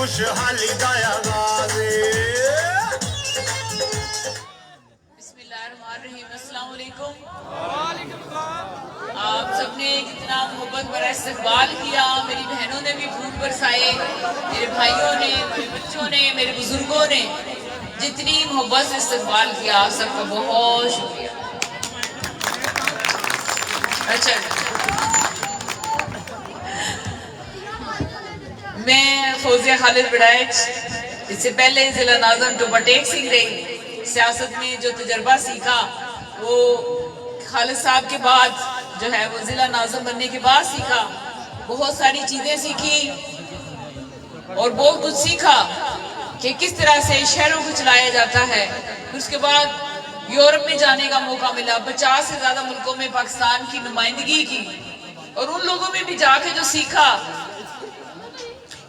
खुशहाली दाया बिस्मिल्लाहिर्रहमानिर्रहीम। अस्सलाम वालेकुम। आप सबने जितना मोहब्बत भरा इस्तकबाल किया, मेरी बहनों ने भी फूल बरसाए, मेरे भाइयों ने, मेरे बच्चों ने, मेरे बुजुर्गों ने जितनी मोहब्बत से इस्तकबाल किया, आप सबका बहुत शुक्रिया। अच्छा, मैं फौजिया खालिद बड़ाइच, इससे पहले जिला नाज़म टोबाटेक सीख रही। सियासत में जो तजर्बा सीखा वो खालिद साहब के बाद जो है वो जिला नाज़म बनने के बाद सीखा। बहुत सारी चीज़ें सीखी और बहुत कुछ सीखा कि किस तरह से शहरों को चलाया जाता है। फिर उसके बाद यूरोप में जाने का मौका मिला, 50 से ज़्यादा मुल्कों में पाकिस्तान की नुमाइंदगी की और उन लोगों में भी जाके जो सीखा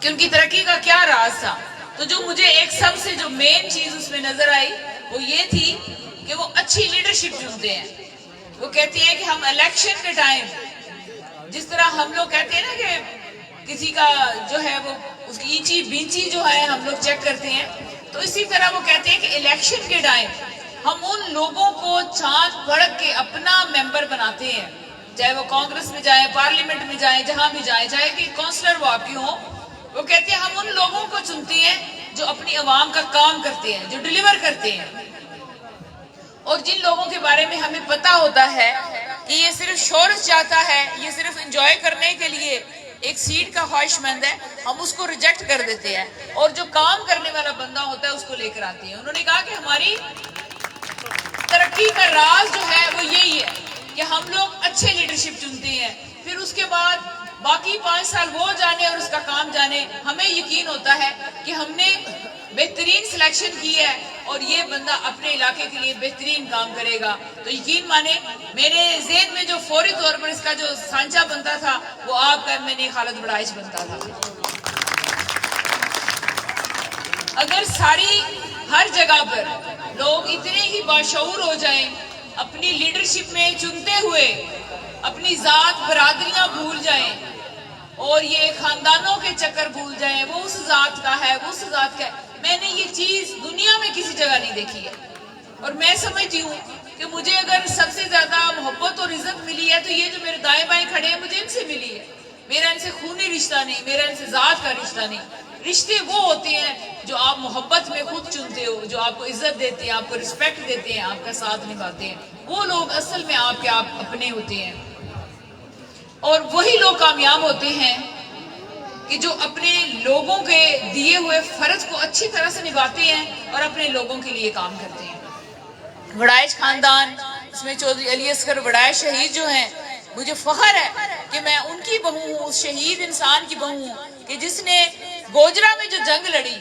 कि उनकी तरक्की का क्या राज था। तो जो मुझे एक सबसे जो मेन चीज उसमें नजर आई वो ये थी कि वो अच्छी लीडरशिप चुनते हैं। वो कहती है कि हम इलेक्शन के टाइम जिस तरह हम लोग कहते हैं ना कि किसी का जो है वो उसकी ईंची बींची जो है हम लोग चेक करते हैं, तो इसी तरह वो कहते हैं कि इलेक्शन के टाइम हम उन लोगों को छांट पड़क के अपना मेंबर बनाते हैं, चाहे वो कांग्रेस में जाए, पार्लियामेंट में जाए, जहां भी जाए, चाहे कि काउंसलर वो आपकी हो। वो कहते हैं हम उन लोगों को चुनते हैं जो अपनी आवाम का काम करते हैं, जो डिलीवर करते हैं, और जिन लोगों के बारे में हमें पता होता है कि ये सिर्फ शोहरत चाहता है, ये सिर्फ एंजॉय करने के लिए एक सीट का ख्वाहिशमंद है, हम उसको रिजेक्ट कर देते हैं और जो काम करने वाला बंदा होता है उसको लेकर आते हैं। उन्होंने कहा कि हमारी तरक्की का राज जो है वो यही है कि हम लोग अच्छे लीडरशिप चुनते हैं, फिर उसके बाद बाकी 5 साल वो जाने और उसका काम जाने, हमें यकीन होता है कि हमने बेहतरीन सिलेक्शन की है और ये बंदा अपने इलाके के लिए बेहतरीन काम करेगा। तो यकीन माने मेरे ज़हन में जो फौरी तौर पर इसका जो सांचा बनता था वो आपका मैंने खालिद बड़ाइच बनता था। अगर हर जगह पर लोग इतने ही बाशऊर हो जाएं, अपनी लीडरशिप में चुनते हुए अपनी जात बरादरियां भूल जाएं और ये खानदानों के चक्कर भूल जाएं, वो उस जात का है, वो उस जात का है, मैंने ये चीज दुनिया में किसी जगह नहीं देखी है। और मैं समझती हूँ कि मुझे अगर सबसे ज्यादा मोहब्बत और इज्जत मिली है तो ये जो मेरे दाएं बाएं खड़े हैं मुझे इनसे मिली है। मेरा इनसे खूनी रिश्ता नहीं, मेरा इनसे जात का रिश्ता नहीं। रिश्ते वो होते हैं जो आप मोहब्बत में खुद चुनते हो, जो आपको इज्जत देते हैं, आपको रिस्पेक्ट देते हैं, आपका साथ निभाते हैं, वो लोग असल में आपके आप अपने होते हैं। और वही लोग कामयाब होते हैं कि जो अपने लोगों के दिए हुए फर्ज को अच्छी तरह से निभाते हैं और अपने लोगों के लिए काम करते हैं। बड़ाइच खानदान, इसमें चौधरी अली असगर बड़ाइच शहीद जो हैं, मुझे फख्र है कि मैं उनकी बहू हूँ, उस शहीद इंसान की बहू हूँ कि जिसने गोजरा में जो जंग लड़ी,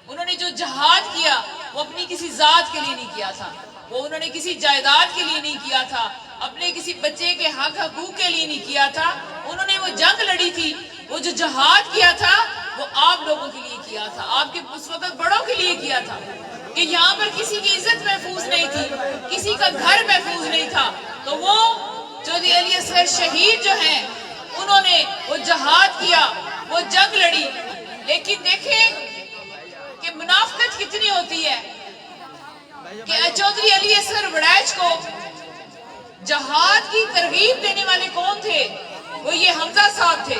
उन्होंने जो जहाद किया वो अपनी किसी जात के लिए नहीं किया था, वो उन्होंने किसी जायदाद के लिए नहीं किया था, अपने किसी बच्चे के हक हकूक के लिए नहीं किया था। उन्होंने वो जंग लड़ी थी, वो जो जहाद किया था वो आप लोगों के लिए किया था, आपके उस वक्त बड़ों के लिए किया था कि यहाँ पर किसी की इज्जत महफूज नहीं थी, किसी का घर महफूज नहीं था। तो वो चौधरी अली असगर शहीद जो हैं उन्होंने वो जहाद किया, वो जंग लड़ी। लेकिन देखें कि मुनाफिकत कितनी होती है कि चौधरी अली असगर बड़ाइच को जहाद की तरगीब देने वाले कौन थे? वो ये हमजा साहब थे।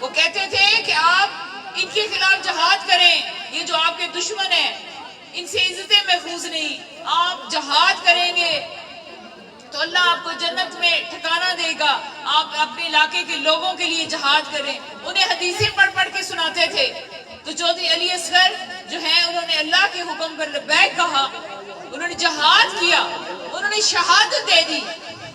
वो कहते थे कि आप इनके खिलाफ जहाद करें, ये जो आपके दुश्मन हैं इनसे इज्जतें महफूज नहीं, आप जहाद करेंगे तो अल्लाह आपको जन्नत में ठिकाना देगा। आप अपने इलाके के लोगों के लिए जहाद करें। उन्हें हदीसें पढ़ पढ़ के सुनाते थे। तो चौधरी अली असगर जो है उन्होंने अल्लाह के हुक्म पर लब्बैक कहा, उन्होंने जहाद किया, उन्होंने शहादत दे दी,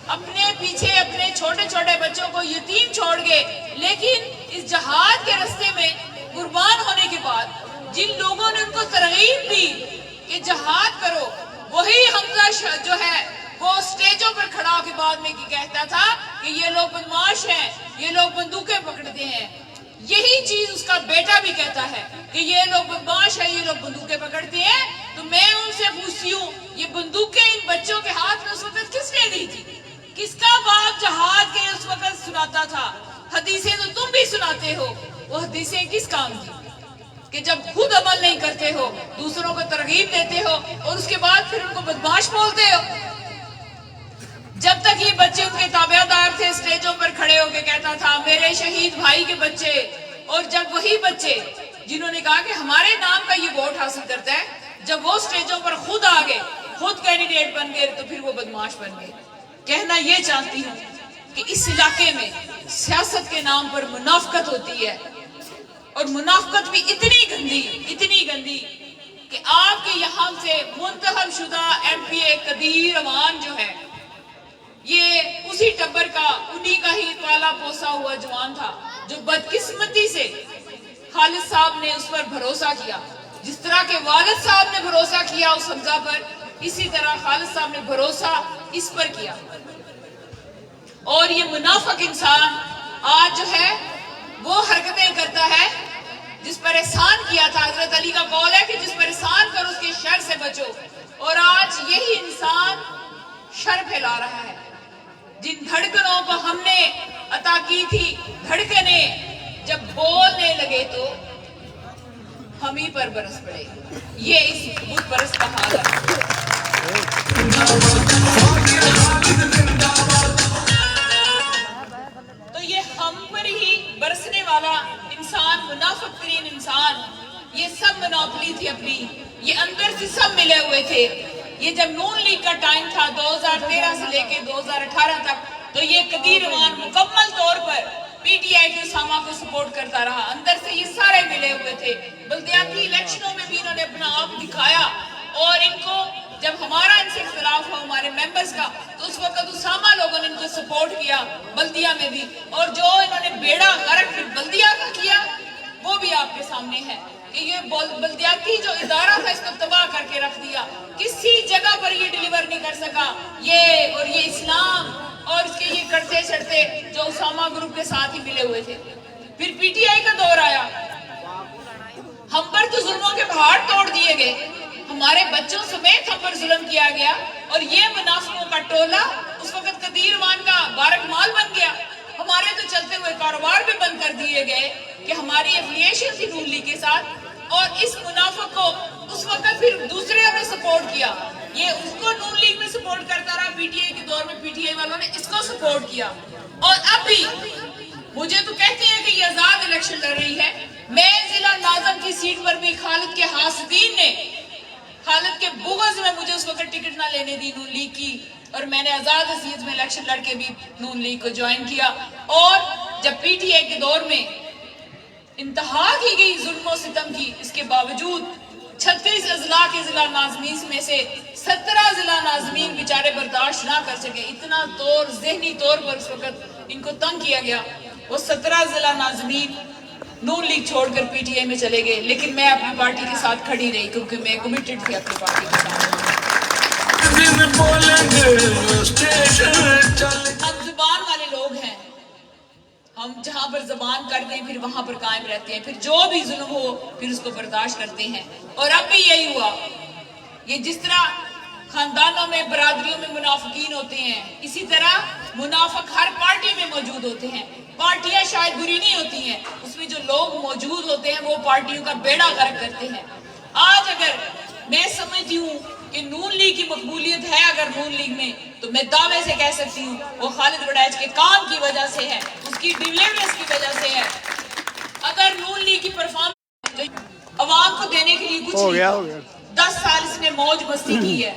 अपने पीछे अपने छोटे छोटे बच्चों को यतीम छोड़ गए। लेकिन इस जहाद के रास्ते में कुर्बान होने के बाद जिन लोगों ने उनको तरगीब दी कि जहाद करो, वही हमजा जो है वो स्टेजों पर खड़ा होकर बाद में कहता था कि ये लोग बदमाश हैं, ये लोग बंदूकें पकड़ते हैं, का बेटा भी कहता है कि ये लोग बदमाश है, ये लोग बंदूकें पकड़ते हैं, तो मैं उनसे पूछती हूँ ये बंदूकें इन बच्चों के हाथ में उस वक्त किसने दी थी? किसका बाप जहाज के उस वक्त सुनाता था? हदीसें तो तुम भी सुनाते हो, वो हदीसें किस काम की कि जब खुद अमल नहीं करते हो, दूसरों को तरगीब देते हो और उसके बाद फिर उनको बदमाश बोलते हो। जब तक ये बच्चे उनके ताबेदार थे, स्टेजों पर खड़े होकर कहता था मेरे शहीद भाई के बच्चे, और जब वही बच्चे जिन्होंने कहा कि हमारे नाम का ये वोट हासिल करता है, जब वो स्टेजों पर खुद आ गए, खुद कैंडिडेट बन गए, तो फिर वो बदमाश बन गए। कहना ये चाहती हूँ कि इस इलाके में सियासत के नाम पर मुनाफकत होती है, और मुनाफकत भी इतनी गंदी कि आपके यहाँ से मुंतखब शुदा एमपीए कदीर अमान जो है, ये उसी टब्बर का, उन्हीं का ही पाला पोसा हुआ जवान था जो बदकिस्मती से खालिद साहब ने उस पर भरोसा किया। जिस तरह के वालिद साहब ने भरोसा किया उस हमजा पर, इसी तरह खालिद साहब ने भरोसा इस पर किया। और ये मुनाफिक इंसान आज जो है वो हरकतें करता है जिस पर एहसान किया था। हजरत अली का कौल है कि जिस पर एहसान करो उसके शर से बचो, और आज यही इंसान शर फैला रहा है। जिन धड़कनों को हमने अता की थी, धड़कने जब बोलने लगे तो हम ही पर बरस पड़े। ये इस बुत परस्त का हाल है। तो ये हम पर ही बरसने वाला इंसान, मुनाफिक तरीन इंसान, ये सब मोनोपोली थी अपनी, ये अंदर से सब मिले हुए थे। ये जब नून लीग का टाइम था 2013 से लेके 2018 तक, तो ये कदीर अमान मुकम्मल तौर पर पीटीआई के उसामा को सपोर्ट करता रहा। अंदर से ये सारे मिले हुए थे। बल्दियाती इलेक्शनों में भी इन्होंने अपना आप दिखाया, और इनको जब हमारा इनसे इख्तिलाफ हुआ हमारे मेंबर्स का, तो उस वक्त उसामा लोगों ने इनको सपोर्ट किया बल्दिया में भी, और जो इन्होंने बेड़ा गर्क बल्दिया का किया वो भी आपके सामने है कि ये बल्दियाती जो इदारा था इसको तबाह करके रख दिया। किसी जगह पर ये डिलीवर नहीं कर सका, ये और ये इस्लाम और इसके ये करते चढ़ते जो उसामा ग्रुप के साथ ही मिले हुए थे। फिर पीटीआई का दौर आया, हम पर तो जुल्मों के पहाड़ तोड़ दिए गए, हमारे बच्चों समेत हम पर जुल्म किया गया, और ये मुनाफिकों का टोला उस वक्त कदीरवान का बारकमाल बन गया। हमारे तो चलते हुए कारोबार भी बंद कर दिए गए कि हमारी एफिलिएशन थी नून लीग के साथ, और इस मुनाफिक को उस वक्त फिर दूसरे ने सपोर्ट किया, ये उसको नून लीग में सपोर्ट करता रहा। पीटीआई के दौर में पीटीआई वालों ने इसको सपोर्ट किया, और अब भी मुझे तो कहते हैं कि ये आजाद इलेक्शन लड़ रही है। मैं जिला नाज़म की सीट पर भी खालिद के हासदीन ने, खालिद के बुग़्ज़ में मुझे उस वक्त टिकट ना लेने दी नून लीग की, और मैंने आजाद हसीयत में इलेक्शन लड़के भी नून लीग को ज्वाइन किया। और जब पीटीआई के दौर में इंतहा की गई जुल्म सितम की, इसके बावजूद 36 अजला के जिला नाज़मीन में से 17 जिला नाज़मीन बेचारे बर्दाश्त ना कर सके। इतना तौर ज़हनी तौर पर उस वक्त इनको तंग किया गया। वो 17 जिला नाज़मीन नून लीग छोड़कर पीटीआई में चले गए, लेकिन मैं अपनी पार्टी के साथ खड़ी रही क्योंकि मैं कमिटेड थी अपनी पार्टी के साथ। हम जुबान वाले लोग हैं, हम जहाँ पर जबान कर दें फिर वहां पर कायम रहते हैं, फिर जो भी जुल्म हो फिर उसको बर्दाश्त करते हैं। और अब भी यही हुआ। ये जिस तरह खानदानों में, बरादरियों में मुनाफिकीन होते हैं, इसी तरह मुनाफिक हर पार्टी में मौजूद होते हैं। पार्टियां शायद बुरी नहीं होती हैं, उसमें जो लोग मौजूद होते हैं वो पार्टियों का बेड़ा गर्क करते हैं। आज अगर मैं समझती हूँ कि नून लीग की मकबूलियत है अगर नून लीग में, तो मैं दावे से कह सकती हूँ वो खालिद वड़ैच के काम की वजह से है, उसकी डिलीवरेंस की वजह से है। अगर नून लीग की परफॉर्मेंस अवाम को देने के लिए कुछ हो गया 10 साल इसने मौज मस्ती की है,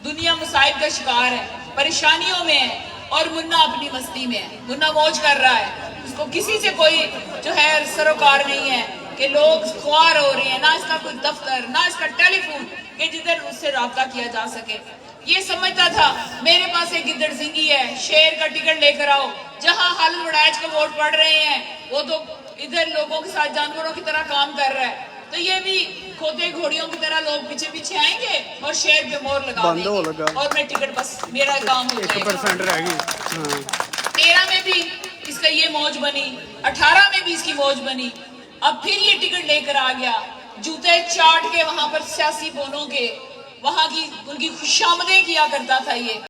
दुनिया मुसाइब का शिकार है, परेशानियों में है, और मुन्ना अपनी मस्ती में है। मुन्ना मौज कर रहा है, उसको किसी से कोई जो है सरोकार नहीं है कि लोग ख्वार हो रहे हैं, ना इसका कोई दफ्तर, ना इसका टेलीफोन कि जिधर उससे राब्ता किया जा सके। ये समझता था मेरे पास एक गिद्दड़ सिंगी है, शेर का टिकट लेकर आओ। जहां खालिद वड़ैच को वोट पड़ रहे हैं वो तो इधर लोगों के साथ जानवरों की तरह काम कर रहा है, तो ये भी खोते घोड़ियों की तरह लोग पीछे पीछे आएंगे और शेर पे मोहर लगा देंगे, और मैं टिकट बस मेरा काम हो जाएगा। 1% रह गई। 13 में भी इसका ये मौज बनी, 18 में भी इसकी मौज बनी, اب پھر یہ ٹکٹ لے کر آ گیا، جوتے چاٹ کے وہاں پر سیاسی بونوں کے وہاں کی ان کی خوش آمدیں کیا کرتا تھا یہ